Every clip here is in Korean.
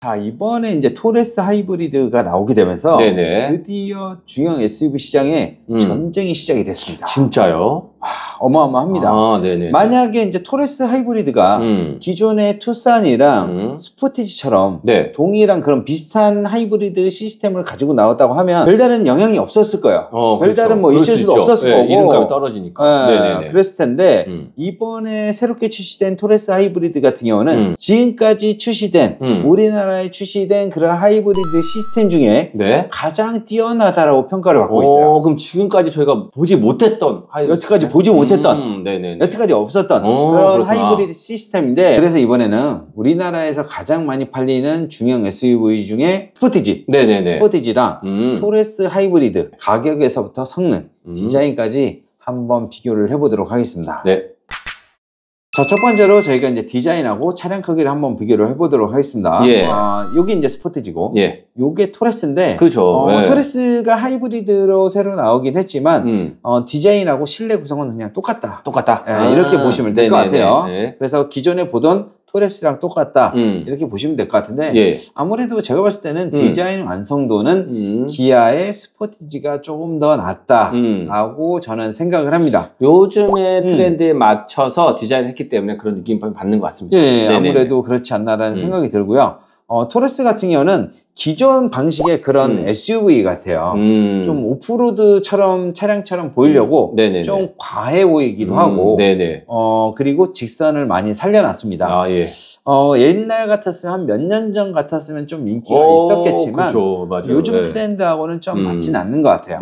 자, 이번에 이제 토레스 하이브리드가 나오게 되면서 네네. 드디어 중형 SUV 시장에 전쟁이 시작이 됐습니다. 진짜요? 어마어마합니다. 아, 네네. 만약에 이제 토레스 하이브리드가 기존의 투싼이랑 스포티지처럼 네. 동일한 그런 비슷한 하이브리드 시스템을 가지고 나왔다고 하면 별다른 영향이 없었을 거예요. 별다른 뭐 있을 수도 없었을 거고. 이름값이 떨어지니까. 그랬을 텐데 이번에 새롭게 출시된 토레스 하이브리드 같은 경우는 지금까지 출시된 우리나라에 출시된 그런 하이브리드 시스템 중에 가장 뛰어나다라고 평가를 받고 있어요. 그럼 지금까지 저희가 보지 못했던 여태까지 보지 못했던 여태까지 없었던 그런 하이브리드 시스템인데, 그래서 이번에는 우리나라에서 가장 많이 팔리는 중형 SUV 중에 스포티지, 스포티지랑 토레스 하이브리드 가격에서부터 성능, 디자인까지 한번 비교를 해보도록 하겠습니다. 자, 첫 번째로 저희가 이제 디자인하고 차량 크기를 한번 비교를 해보도록 하겠습니다. 여기 이제 스포티지고, 요게 토레스인데, 토레스가 하이브리드로 새로 나오긴 했지만, 디자인하고 실내 구성은 그냥 똑같다. 이렇게 보시면 될 것 같아요. 그래서 기존에 보던 토레스랑 똑같다, 이렇게 보시면 될 것 같은데, 아무래도 제가 봤을 때는 디자인 완성도는 기아의 스포티지가 조금 더 낫다라고 저는 생각을 합니다. 요즘의 트렌드에 맞춰서 디자인을 했기 때문에 그런 느낌이 받는 것 같습니다. 아무래도 그렇지 않나라는 생각이 들고요. 토레스 같은 경우는 기존 방식의 그런 SUV 같아요. 좀 오프로드처럼 차량처럼 보이려고 좀 과해 보이기도 하고, 그리고 직선을 많이 살려놨습니다. 옛날 같았으면 한 몇 년 전 같았으면 좀 인기가 있었겠지만 요즘 트렌드하고는 좀 맞진 않는 것 같아요.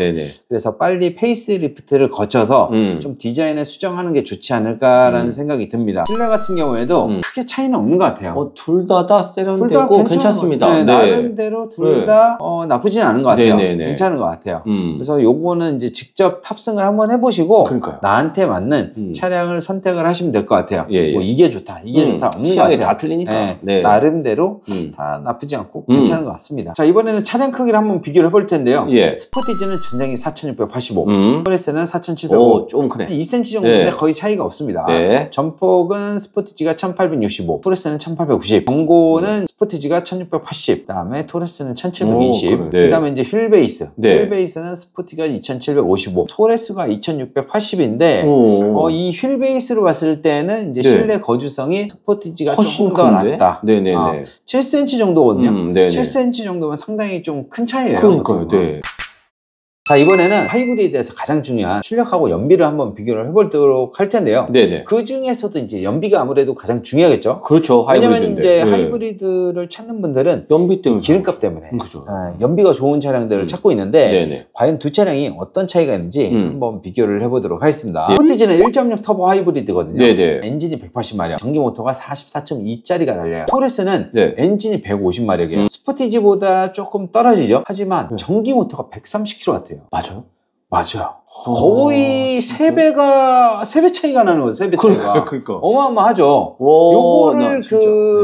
그래서 빨리 페이스리프트를 거쳐서 좀 디자인을 수정하는 게 좋지 않을까라는 생각이 듭니다. 실내 같은 경우에도 크게 차이는 없는 것 같아요. 둘 다 세련되고 괜찮습니다. 나름대로 둘 다 나쁘진 않은 것 같아요. 괜찮은 것 같아요. 그래서 요거는 이제 직접 탑승을 한번 해보시고 나한테 맞는 차량을 선택을 하시면 될 것 같아요. 뭐 이게 좋다, 이게 좋다 없는 것 같아요. 다 틀리니까. 나름대로 다 나쁘지 않고 괜찮은 것 같습니다. 자, 이번에는 차량 크기를 한번 비교를 해볼 텐데요. 스포티지는 전장이 4685, 토레스는 4705, 좀 크네. 2cm 정도인데 거의 차이가 없습니다. 전폭은 스포티지가 1865, 토레스는 1890, 전고는 스포티지가 1680, 그 다음에 토레스는 1720, 그 다음에 이제 휠베이스, 휠베이스는 스포티가 2755, 토레스가 2680인데 이 휠베이스로 봤을 때는 이제 실내 거주성이 스포티지가 조금 더 낫다. 7cm 정도거든요. 7cm 정도면 상당히 좀 큰 차이예요. 자, 이번에는 하이브리드에서 가장 중요한 출력하고 연비를 한번 비교를 해보도록 할 텐데요. 그 중에서도 이제 연비가 아무래도 가장 중요하겠죠. 왜냐면 이제 하이브리드를 찾는 분들은 연비 때문에, 기름값 때문에 연비가 좋은 차량들을 찾고 있는데 과연 두 차량이 어떤 차이가 있는지 한번 비교를 해보도록 하겠습니다. 스포티지는 1.6 터보 하이브리드거든요. 엔진이 180마력, 전기 모터가 44.2짜리가 달려요. 토레스는 엔진이 150마력이에요. 스포티지보다 조금 떨어지죠. 하지만 전기 모터가 130kW예요. 맞아요. 거의 3배 차이가 나는 거예요. 3배 차이가. 어마어마하죠. 요거를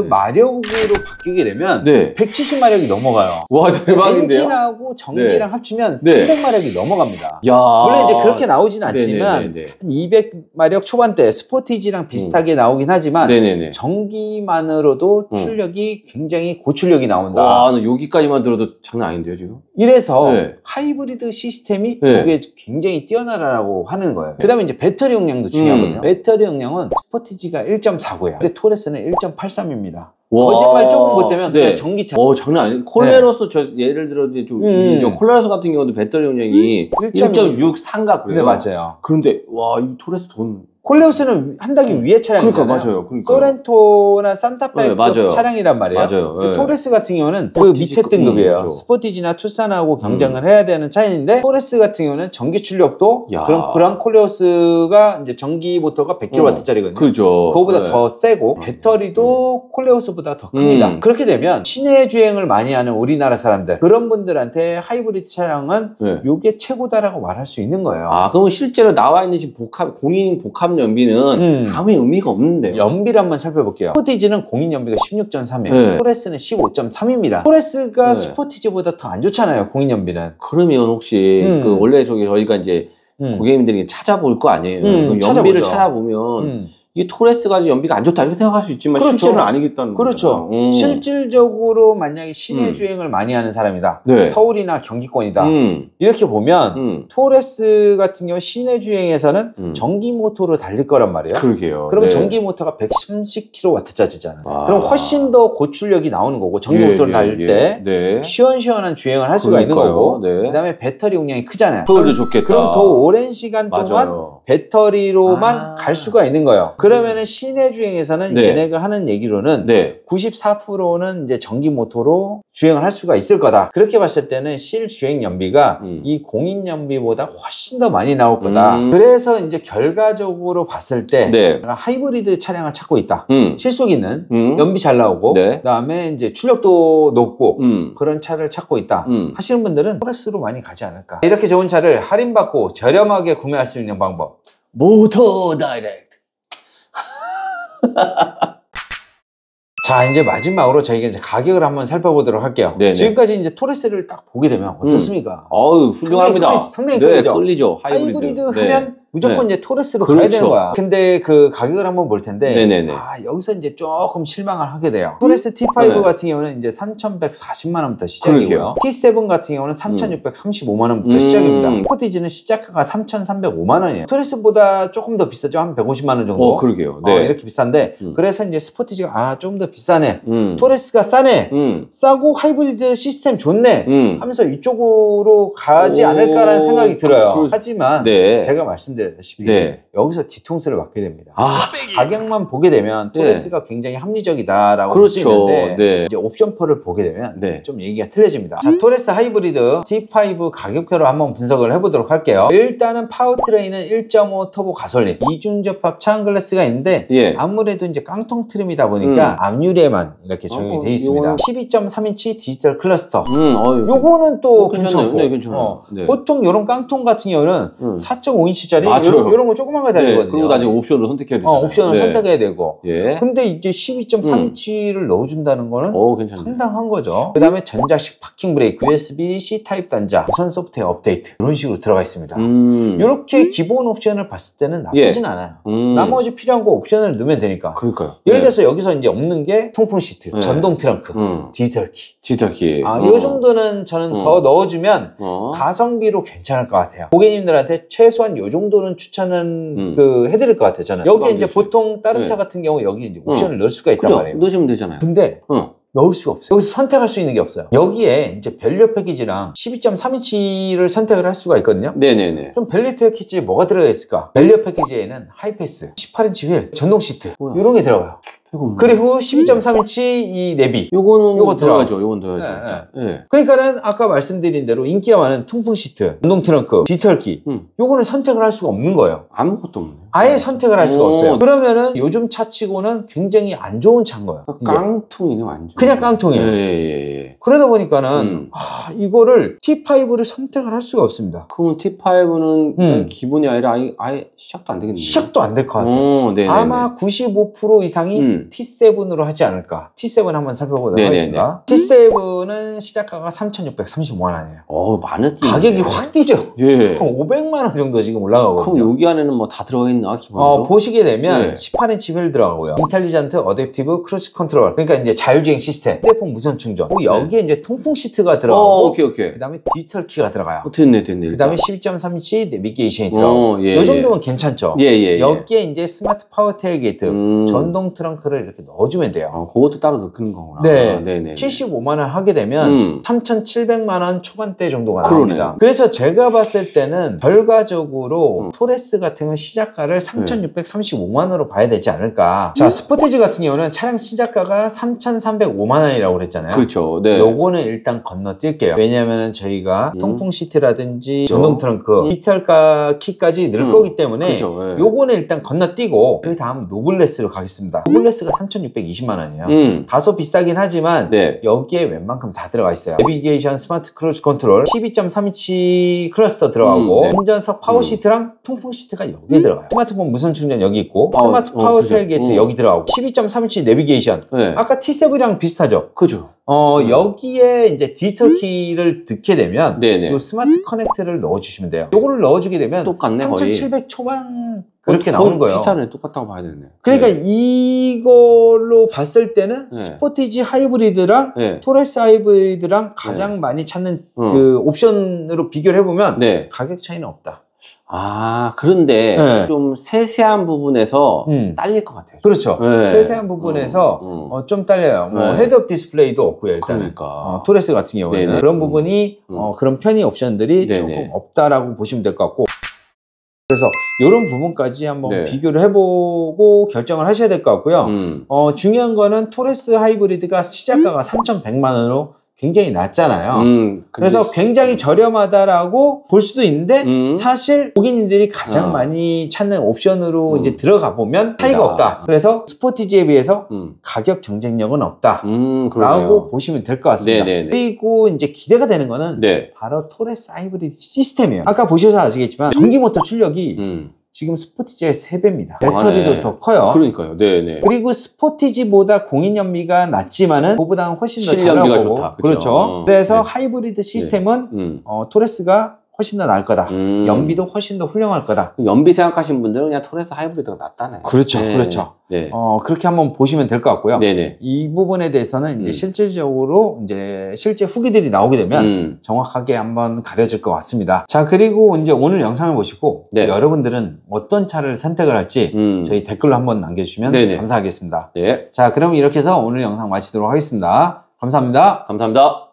마력으로 바뀌게 되면 170마력이 넘어가요. 와, 대박인데요. 엔진하고 전기랑 합치면 300마력이 넘어갑니다. 물론 이제 그렇게 나오진 않지만 한 200마력 초반대 스포티지랑 비슷하게 나오긴 하지만 전기만으로도 출력이 굉장히 고출력이 나온다. 와, 여기까지만 들어도 장난 아닌데요, 지금? 이래서 하이브리드 시스템이 이게 굉장히 뛰어나다라고 하는 거예요. 그 다음에 이제 배터리 용량도 중요하거든요. 배터리 용량은 스포티지가 1.49예요. 근데 토레스는 1.83입니다. 거짓말 조금 못되면 그냥 전기차. 장난 아니에요. 콜레로스 예를 들어 콜레로스 같은 경우도 배터리 용량이 1.63가 그래요. 맞아요. 그런데 와, 이 토레스 콜레오스는 한 단계 위에 차량이잖아요. 소렌토나 산타페 차량이란 말이에요. 토레스 같은 경우는 그 밑에 등급이에요. 스포티지나 투싼하고 경쟁을 해야 되는 차량인데 토레스 같은 경우는 전기 출력도 그런 콜레오스가 이제 전기 모터가 100kW짜리거든요. 그거보다 더 세고 배터리도 콜레오스보다 더 큽니다. 그렇게 되면 시내 주행을 많이 하는 우리나라 사람들, 그런 분들한테 하이브리드 차량은 요게 최고다라고 말할 수 있는 거예요. 그러면 실제로 나와 있는 지금 공인 복합 연비는 아무 의미가 없는데요. 연비를 한번 살펴볼게요. 스포티지는 공인 연비가 16.3이에요. 토레스는 15.3입니다. 토레스가 스포티지보다 더 안 좋잖아요, 공인 연비는. 그러면 혹시 원래 저희가 이제 고객님들이 찾아볼 거 아니에요. 그럼 연비를 찾아보면 이게 토레스가 연비가 안 좋다 이렇게 생각할 수 있지만 그렇죠. 실제로는 아니겠다는 그렇죠. 실질적으로 만약에 시내 주행을 많이 하는 사람이다. 네. 서울이나 경기권이다. 이렇게 보면 토레스 같은 경우 시내 주행에서는 전기 모터로 달릴 거란 말이에요. 그러게요. 그러면 네. 전기 모터가 130kW짜리잖아요. 그럼 훨씬 더 고출력이 나오는 거고 전기 모터를 달릴 때 네. 시원시원한 주행을 할 수가 있는 거고 네. 그다음에 배터리 용량이 크잖아요. 효율도 좋겠다. 그럼 더 오랜 시간 동안 맞아요. 배터리로만 갈 수가 있는 거예요. 그러면은 시내 주행에서는 네. 얘네가 하는 얘기로는 네. 94%는 이제 전기 모터로 주행을 할 수가 있을 거다. 그렇게 봤을 때는 실 주행 연비가 이 공인 연비보다 훨씬 더 많이 나올 거다. 그래서 이제 결과적으로 봤을 때 네. 하이브리드 차량을 찾고 있다. 실속 있는 연비 잘 나오고 네. 그다음에 이제 출력도 높고 그런 차를 찾고 있다. 하시는 분들은 토레스로 많이 가지 않을까. 이렇게 좋은 차를 할인받고 저렴하게 구매할 수 있는 방법. 모터 다이렉트. 자, 이제 마지막으로 저희가 이제 가격을 한번 살펴보도록 할게요. 네네. 지금까지 이제 토레스를 딱 보게 되면 어떻습니까? 어우, 훌륭합니다. 상당히 네, 끌리죠. 끌리죠. 하이브리드 네. 하면 무조건 네. 이제 토레스로 그렇죠. 가야 되는 거야. 근데 그 가격을 한번 볼 텐데, 네네네. 여기서 이제 조금 실망을 하게 돼요. 토레스 T5 네. 같은 경우는 이제 3,140만 원부터 시작이고요. 그러게요. T7 같은 경우는 3,635만 원부터 시작입니다. 스포티지는 시작가가 3,305만 원이에요. 토레스보다 조금 더 비싸죠. 한 150만 원 정도. 그러게요. 네. 이렇게 비싼데, 그래서 이제 스포티지가 좀 더 비싸네. 토레스가 싸네. 싸고 하이브리드 시스템 좋네. 하면서 이쪽으로 가지 않을까라는 생각이 들어요. 하지만 네. 제가 말씀드렸다시피 네. 여기서 뒤통수를 맞게 됩니다. 가격만 보게 되면 토레스가 굉장히 합리적이다라고 볼 수 그렇죠. 있는데 네. 이제 옵션표를 보게 되면 네. 좀 얘기가 틀려집니다. 자, 토레스 하이브리드 T5 가격표로 한번 분석을 해보도록 할게요. 일단은 파워트레인은 1.5 터보 가솔린 이중접합 차은글래스가 있는데 예. 아무래도 이제 깡통 트림이다 보니까 앞유리에만 이렇게 적용이 되어 있습니다. 12.3인치 디지털 클러스터. 요거는 또 괜찮고. 네, 괜찮아요. 네. 보통 이런 깡통 같은 경우는 4.5인치짜리 이런 거 조그만 거 달리거든요. 그리고 나중에 옵션으로 선택해야 되잖아요. 옵션을 선택해야 되고. 예. 근데 이제 12.3인치를 넣어주다는 거는 괜찮네. 상당한 거죠. 그 다음에 전자식 파킹 브레이크, USB-C 타입 단자, 무선 소프트웨어 업데이트 이런 식으로 들어가 있습니다. 이렇게 기본 옵션을 봤을 때는 나쁘진 않아요. 나머지 필요한 거 옵션을 넣으면 되니까. 그러니까요. 예를 들어서 여기서 이제 없는 게 통풍 시트, 전동 트렁크, 디지털 키. 디지털 키. 요 정도는 저는 더 넣어주면 가성비로 괜찮을 것 같아요. 고객님들한테 최소한 요 정도는 추천은 해드릴 것 같아요. 저는 여기 이제 보통 다른 차 같은 경우 여기 이제 옵션을 넣을 수가 있단 말이에요. 넣으시면 되잖아요. 근데 넣을 수가 없어요. 여기서 선택할 수 있는 게 없어요. 여기에 이제 밸류 패키지랑 12.3인치를 선택을 할 수가 있거든요. 네네네. 그럼 밸류 패키지에 뭐가 들어가 있을까? 밸류 패키지에는 하이패스, 18인치 휠, 전동 시트 이런 게 들어가요. 그리고 12.3인치 이 내비 요거 들어가죠. 요건 들어가죠. 네. 그러니까는 아까 말씀드린 대로 인기가 많은 통풍 시트, 전동 트렁크, 디지털 키 요거는 선택을 할 수가 없는 거예요. 아무것도 없네. 아예 선택을 할 수가 없어요. 그러면은 요즘 차 치고는 굉장히 안 좋은 차인 거예요. 깡통이네 완전. 그냥 깡통이에요. 예. 그러다 보니까는 이거를 T5를 선택을 할 수가 없습니다. 그럼 T5는 기본이 아니라 아예 시작도 안 되겠네요. 시작도 안 될 것 같아요. 아마 95% 이상이 T7으로 하지 않을까. T7 한번 살펴보도록 하겠습니다. T7은 시작가가 3,635만 원이에요. 많은 가격이 확 뛰죠. 예. 그럼 500만 원 정도 지금 올라가거든요. 그럼 여기 안에는 뭐 다 들어가 있나 기본으로? 보시게 되면 18인치 휠 들어가고요. 인텔리전트 어댑티브 크루즈 컨트롤. 그러니까 이제 자율주행 시스템, 휴대폰 무선 충전. 여기에 이제 통풍 시트가 들어가고. 오케이. 그다음에 디지털 키가 들어가요. 됐네. 그다음에 12.3인치 내비게이션이 들어가고. 이 정도면 괜찮죠. 여기에 이제 스마트 파워 테일게이트, 전동 트렁크를 이렇게 넣어주면 돼요. 그것도 따로 넣는 거구나. 네네. 75만 원 하게 되면 3,700만 원 초반대 정도가 나옵니다. 그래서 제가 봤을 때는 결과적으로 토레스 같은 건 시작가를 3,635만 원으로 봐야 되지 않을까. 자, 스포티지 같은 경우는 차량 시작가가 3,305만 원이라고 그랬잖아요. 그렇죠. 네. 요거는 일단 건너뛸게요. 왜냐면은 저희가 통풍 시트라든지 전동 트렁크, 디지털 키까지 넣을 거기 때문에 요거는 일단 건너뛰고 그 다음 노블레스로 가겠습니다. 노블레스가 3,620만 원이에요. 다소 비싸긴 하지만 여기에 웬만큼 다 들어가 있어요. 내비게이션, 스마트 크루즈 컨트롤, 12.3인치 클러스터 들어가고 운전석 파워 시트랑 통풍 시트가 여기에 들어가요. 스마트폰 무선 충전 여기 있고 스마트 파워 테일게이트 여기 들어가고 12.3인치 내비게이션 아까 T7이랑 비슷하죠? 그죠. 여기에 이제 디지털 키를 넣게 되면 이 스마트 커넥트를 넣어주시면 돼요. 요거를 넣어주게 되면 똑같네, 3,700 초반 그렇게 나오는 거예요. 비슷하네. 똑같다고 봐야 되네. 그러니까 이걸로 봤을 때는 스포티지 하이브리드랑 토레스 하이브리드랑 가장 많이 찾는 그 옵션으로 비교를 해보면 가격 차이는 없다. 아, 그런데 좀 세세한 부분에서 딸릴 것 같아요. 그렇죠. 세세한 부분에서 좀 딸려요. 뭐 헤드업 디스플레이도 없고요, 일단은. 그러니까. 토레스 같은 경우에는 그런 부분이 그런 편의 옵션들이 조금 없다라고 보시면 될 것 같고, 그래서 이런 부분까지 한번 비교를 해보고 결정을 하셔야 될 것 같고요. 중요한 거는 토레스 하이브리드가 시작가가 3,100만 원으로 굉장히 낮잖아요. 그래서 굉장히 저렴하다라고 볼 수도 있는데 사실 고객님들이 가장 많이 찾는 옵션으로 이제 들어가 보면 차이가 없다. 그래서 스포티지에 비해서 가격 경쟁력은 없다. 라고 보시면 될 것 같습니다. 그리고 이제 기대가 되는 거는 바로 토레스 하이브리드 시스템이에요. 아까 보셔서 아시겠지만 전기 모터 출력이 지금 스포티지의 3배입니다. 배터리도 더 커요. 그러니까요. 네네. 그리고 스포티지보다 공인 연비가 낮지만은 그거보다는 훨씬 더 잘 나오고. 좋다. 그렇죠. 그래서 하이브리드 시스템은 토레스가 훨씬 더 나을 거다. 연비도 훨씬 더 훌륭할 거다. 연비 생각하시는 분들은 그냥 토레스 하이브리드가 낫다네. 그렇죠. 그렇죠. 그렇게 한번 보시면 될 것 같고요. 이 부분에 대해서는 이제 실질적으로 이제 실제 후기들이 나오게 되면 정확하게 한번 가려질 것 같습니다. 자, 그리고 이제 오늘 영상을 보시고 여러분들은 어떤 차를 선택을 할지 저희 댓글로 한번 남겨주시면 감사하겠습니다. 자, 그럼 이렇게 해서 오늘 영상 마치도록 하겠습니다. 감사합니다. 감사합니다.